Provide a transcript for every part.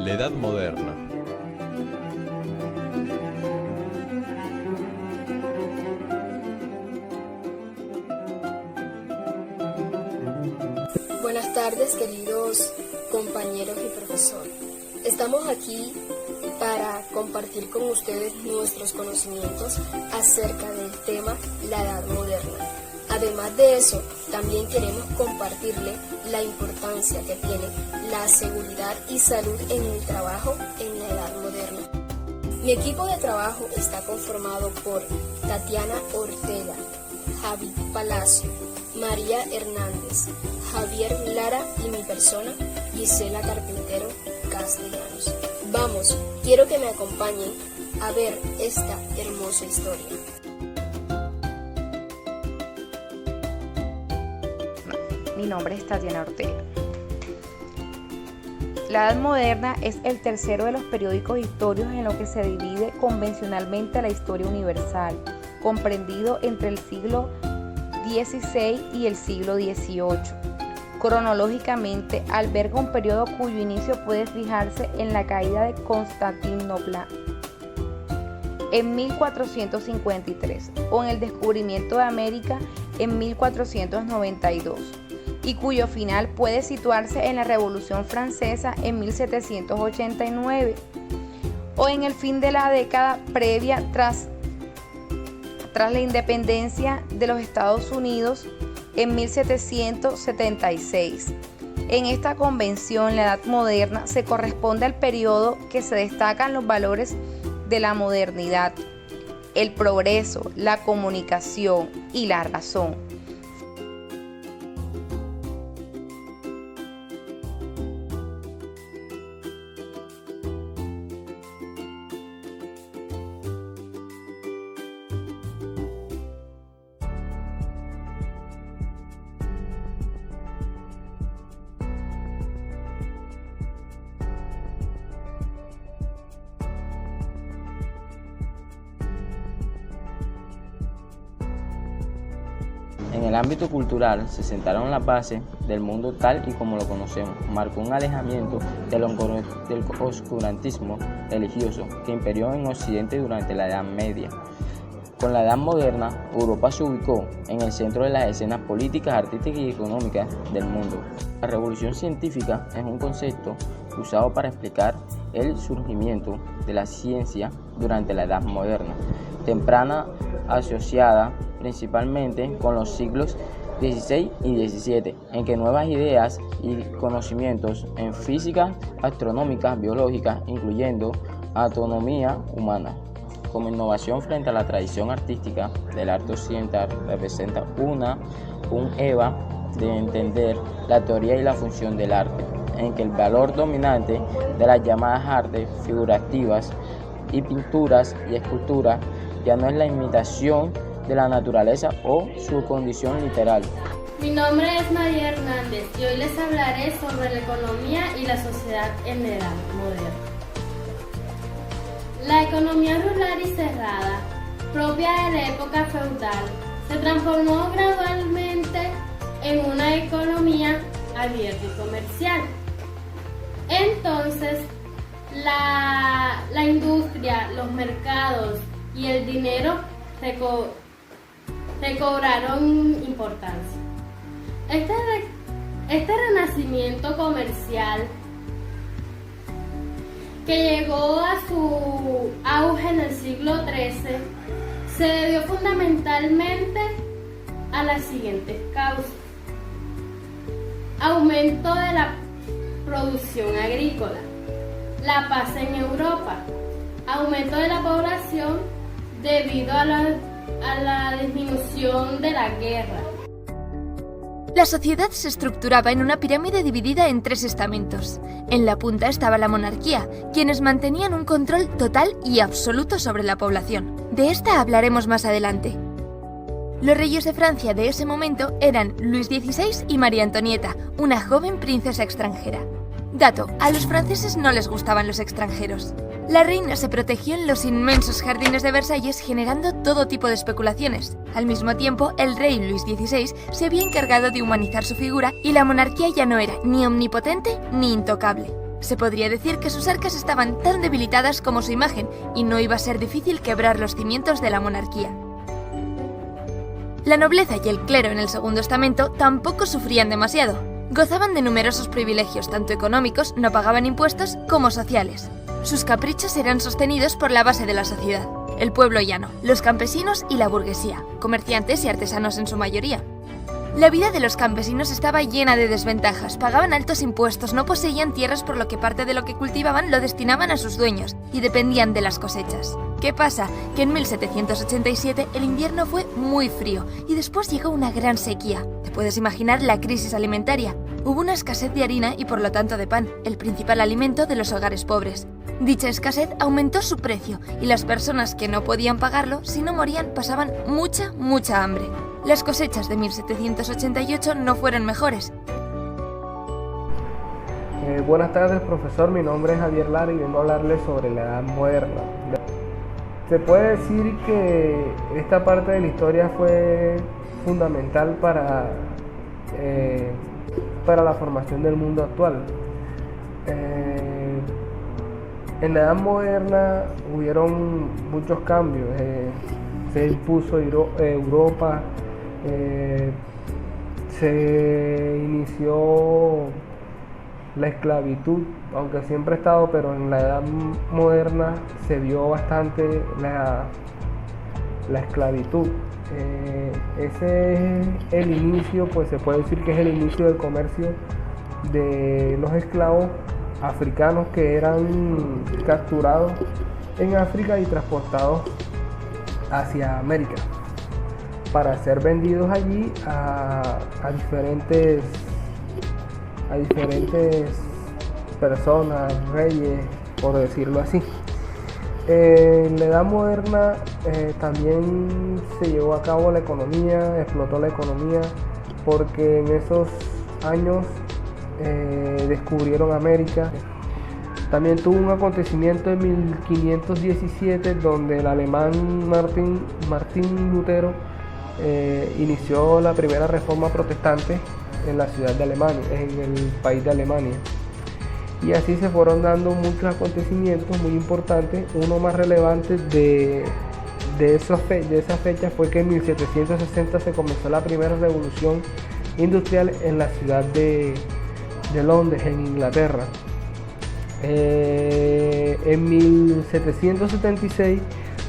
La Edad Moderna. Buenas tardes, queridos compañeros y profesor. Estamos aquí para compartir con ustedes nuestros conocimientos acerca del tema la Edad Moderna. Además de eso, también queremos compartirle la importancia que tiene la seguridad y salud en el trabajo en la Edad Moderna. Mi equipo de trabajo está conformado por Tatiana Ortega, Javi Palacio, María Hernández, Javier Lara y mi persona, Gisela Carpintero Castellanos. Vamos, quiero que me acompañen a ver esta hermosa historia. Mi nombre es Tatiana Ortega. La Edad Moderna es el tercero de los periódicos históricos en lo que se divide convencionalmente la historia universal, comprendido entre el siglo XVI y el siglo XVIII. Cronológicamente, alberga un periodo cuyo inicio puede fijarse en la caída de Constantinopla en 1453 o en el descubrimiento de América en 1492 y cuyo final puede situarse en la Revolución Francesa en 1789 o en el fin de la década previa tras la independencia de los Estados Unidos en 1776. En esta convención, la Edad Moderna se corresponde al periodo que se destacan los valores de la modernidad, el progreso, la comunicación y la razón. En el ámbito cultural se sentaron las bases del mundo tal y como lo conocemos. Marcó un alejamiento del oscurantismo religioso que imperió en Occidente durante la Edad Media. Con la Edad Moderna, Europa se ubicó en el centro de las escenas políticas, artísticas y económicas del mundo. La revolución científica es un concepto usado para explicar el surgimiento de la ciencia durante la Edad Moderna, temprana asociada principalmente con los siglos XVI y XVII, en que nuevas ideas y conocimientos en física, astronómica, biológica, incluyendo anatomía humana, como innovación frente a la tradición artística del arte occidental, representa un EVA de entender la teoría y la función del arte, en que el valor dominante de las llamadas artes figurativas y pinturas y esculturas ya no es la imitación de la naturaleza o su condición literal. Mi nombre es María Hernández y hoy les hablaré sobre la economía y la sociedad en la Edad Moderna. La economía rural y cerrada, propia de la época feudal, se transformó gradualmente en una economía abierta y comercial. Entonces, la industria, los mercados y el dinero recobraron importancia. Este renacimiento comercial, que llegó a su auge en el siglo XIII, se debió fundamentalmente a las siguientes causas: aumento de la producción agrícola, la paz en Europa, aumento de la población debido a la disminución de la guerra. La sociedad se estructuraba en una pirámide dividida en 3 estamentos. En la punta estaba la monarquía, quienes mantenían un control total y absoluto sobre la población. De esta hablaremos más adelante. Los reyes de Francia de ese momento eran Luis XVI y María Antonieta, una joven princesa extranjera. Dato: a los franceses no les gustaban los extranjeros. La reina se protegió en los inmensos jardines de Versalles, generando todo tipo de especulaciones. Al mismo tiempo, el rey Luis XVI se había encargado de humanizar su figura y la monarquía ya no era ni omnipotente ni intocable. Se podría decir que sus arcas estaban tan debilitadas como su imagen y no iba a ser difícil quebrar los cimientos de la monarquía. La nobleza y el clero en el Segundo Estamento tampoco sufrían demasiado. Gozaban de numerosos privilegios, tanto económicos, no pagaban impuestos, como sociales. Sus caprichos eran sostenidos por la base de la sociedad, el pueblo llano, los campesinos y la burguesía, comerciantes y artesanos en su mayoría. La vida de los campesinos estaba llena de desventajas, pagaban altos impuestos, no poseían tierras por lo que parte de lo que cultivaban lo destinaban a sus dueños y dependían de las cosechas. ¿Qué pasa? Que en 1787 el invierno fue muy frío y después llegó una gran sequía. ¿Te puedes imaginar la crisis alimentaria? Hubo una escasez de harina y por lo tanto de pan, el principal alimento de los hogares pobres. Dicha escasez aumentó su precio y las personas que no podían pagarlo, si no morían, pasaban mucha hambre. Las cosechas de 1788 no fueron mejores. Buenas tardes, profesor. Mi nombre es Javier Lara y vengo a hablarles sobre la Edad Moderna. Se puede decir que esta parte de la historia fue fundamental para la formación del mundo actual. En la Edad Moderna hubieron muchos cambios. Se impuso Europa, se inició la esclavitud, aunque siempre ha estado, pero en la Edad Moderna se vio bastante la esclavitud. Ese es el inicio, pues se puede decir que es el inicio del comercio de los esclavos africanos que eran capturados en África y transportados hacia América para ser vendidos allí a diferentes personas, reyes, por decirlo así. En la Edad Moderna también se llevó a cabo la economía, explotó la economía, porque en esos años descubrieron América. También tuvo un acontecimiento en 1517 donde el alemán Martín Lutero inició la primera reforma protestante en la ciudad de Alemania, en el país de Alemania. Y así se fueron dando muchos acontecimientos muy importantes. Uno más relevante de esa fecha fue que en 1760 se comenzó la primera revolución industrial en la ciudad de Londres, en Inglaterra. En 1776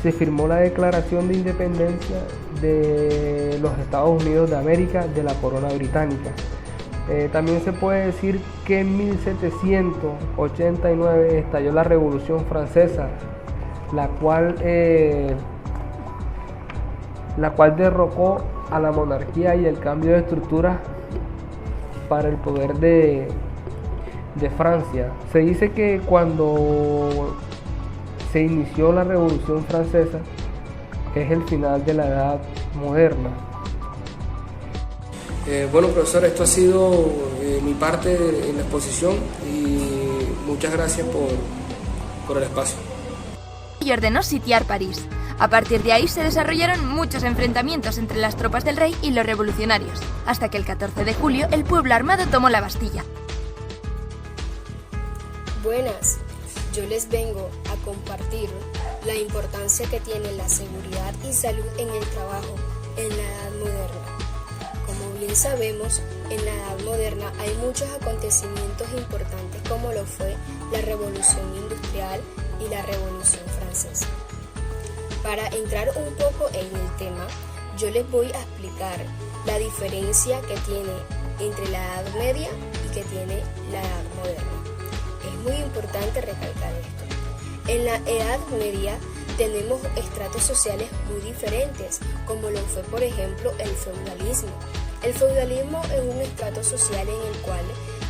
se firmó la Declaración de Independencia de los Estados Unidos de América de la corona británica. También se puede decir que en 1789 estalló la Revolución Francesa, la cual derrocó a la monarquía y el cambio de estructura para el poder de Francia. Se dice que cuando se inició la Revolución Francesa es el final de la Edad Moderna. Bueno, profesor, esto ha sido mi parte en la exposición y muchas gracias por el espacio. Y ordenó sitiar París. A partir de ahí se desarrollaron muchos enfrentamientos entre las tropas del rey y los revolucionarios, hasta que el 14 de julio el pueblo armado tomó la Bastilla. Buenas, yo les vengo a compartir la importancia que tiene la seguridad y salud en el trabajo en la Edad Moderna. Como bien sabemos, en la Edad Moderna hay muchos acontecimientos importantes como lo fue la Revolución Industrial y la Revolución Francesa. Para entrar un poco en el tema, yo les voy a explicar la diferencia que tiene entre la Edad Media y que tiene la Edad Moderna. Es muy importante recalcar esto. En la Edad Media tenemos estratos sociales muy diferentes, como lo fue por ejemplo el feudalismo. El feudalismo es un estrato social en el cual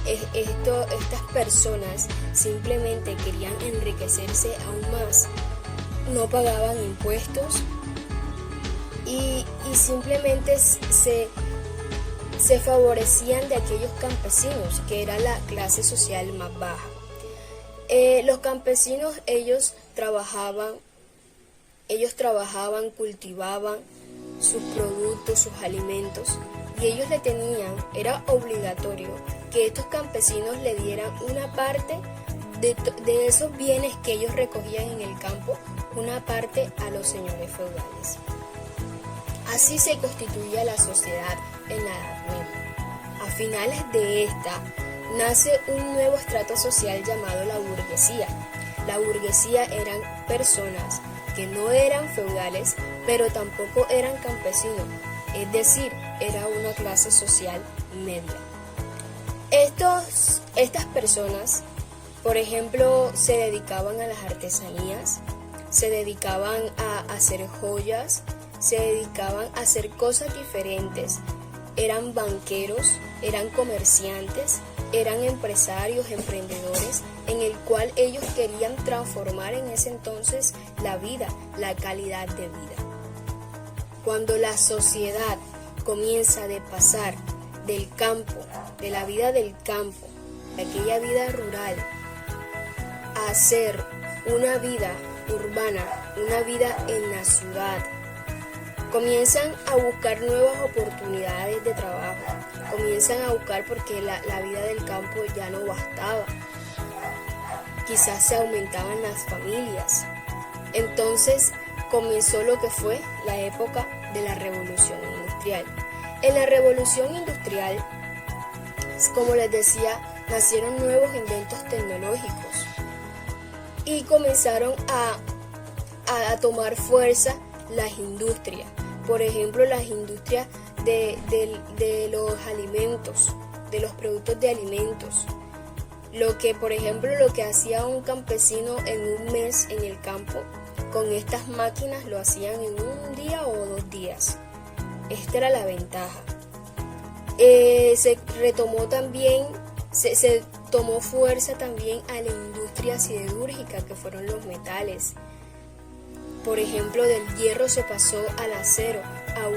estas personas simplemente querían enriquecerse aún más, no pagaban impuestos y simplemente se favorecían de aquellos campesinos, que era la clase social más baja. Los campesinos, ellos trabajaban, cultivaban sus productos, sus alimentos, y ellos era obligatorio que estos campesinos le dieran una parte de esos bienes que ellos recogían en el campo, una parte a los señores feudales. Así se constituía la sociedad en la Edad Media. A finales de esta, nace un nuevo estrato social llamado la burguesía. La burguesía eran personas que no eran feudales, pero tampoco eran campesinos, es decir, era una clase social media. Estas personas, por ejemplo, se dedicaban a las artesanías, se dedicaban a hacer joyas, se dedicaban a hacer cosas diferentes. Eran banqueros, eran comerciantes, eran empresarios, emprendedores, en el cual ellos querían transformar en ese entonces la vida, la calidad de vida. Cuando la sociedad comienza de pasar del campo, de la vida del campo, de aquella vida rural, a hacer una vida urbana, una vida en la ciudad, comienzan a buscar nuevas oportunidades de trabajo, comienzan a buscar porque la vida del campo ya no bastaba, quizás se aumentaban las familias. Entonces comenzó lo que fue la época de la Revolución Industrial. En la Revolución Industrial, como les decía, nacieron nuevos inventos tecnológicos y comenzaron a tomar fuerza las industrias. Por ejemplo, las industrias de los alimentos, de los productos de alimentos. Por ejemplo, lo que hacía un campesino en un mes en el campo, con estas máquinas lo hacían en un día o 2 días. Esta era la ventaja. Se tomó fuerza también a la industria siderúrgica, que fueron los metales. Por ejemplo, del hierro se pasó al acero, a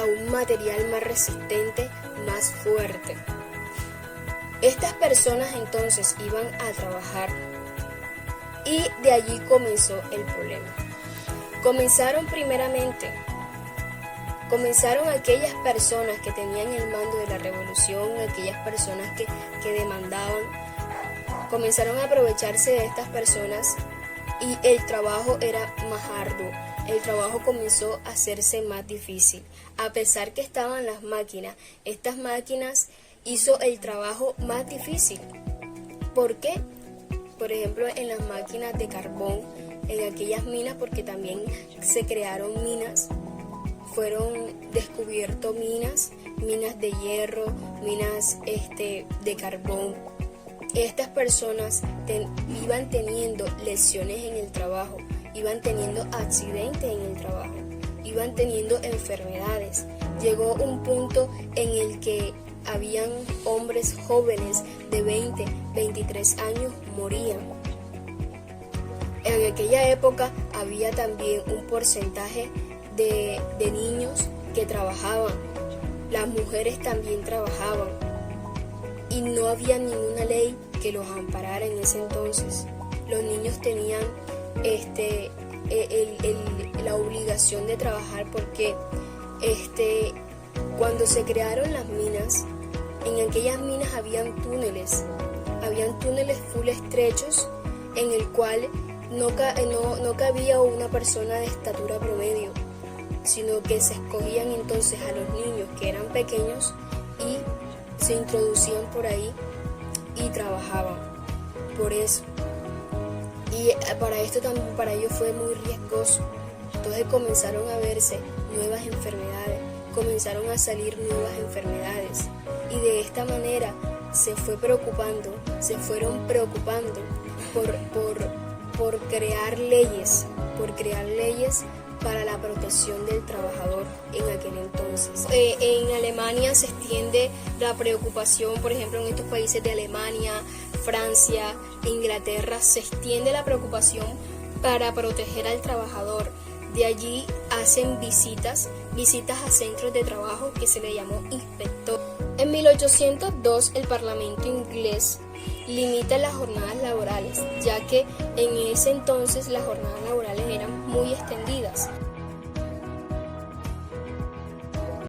un material más resistente, más fuerte. Estas personas entonces iban a trabajar y de allí comenzó el problema. Comenzaron aquellas personas que tenían el mando de la revolución, aquellas personas que demandaban, comenzaron a aprovecharse de estas personas y el trabajo era más arduo. El trabajo comenzó a hacerse más difícil. A pesar que estaban las máquinas, estas máquinas hizo el trabajo más difícil. ¿Por qué? Por ejemplo, en las máquinas de carbón, en aquellas minas, porque también se crearon minas, fueron descubiertas minas de hierro, minas de carbón. Estas personas iban teniendo lesiones en el trabajo, iban teniendo accidentes en el trabajo, iban teniendo enfermedades. Llegó un punto en el que habían hombres jóvenes de 20, 23 años morían. En aquella época había también un porcentaje de niños que trabajaban. Las mujeres también trabajaban. Y no había ninguna ley que los amparara en ese entonces. Los niños tenían la obligación de trabajar porque cuando se crearon las minas, en aquellas minas habían túneles full estrechos en el cual no cabía una persona de estatura promedio, sino que se escogían entonces a los niños que eran pequeños y se introducían por ahí y trabajaban. Por eso. Y para ellos fue muy riesgoso. Entonces comenzaron a verse nuevas enfermedades, comenzaron a salir nuevas enfermedades. Y de esta manera se fueron preocupando por crear leyes para la protección del trabajador en aquel entonces. En Alemania se extiende la preocupación, por ejemplo, en estos países de Alemania, Francia, Inglaterra, se extiende la preocupación para proteger al trabajador. De allí hacen visitas a centros de trabajo que se le llamó inspector. En 1802 el Parlamento inglés limita las jornadas laborales, ya que en ese entonces las jornadas laborales eran muy extendidas.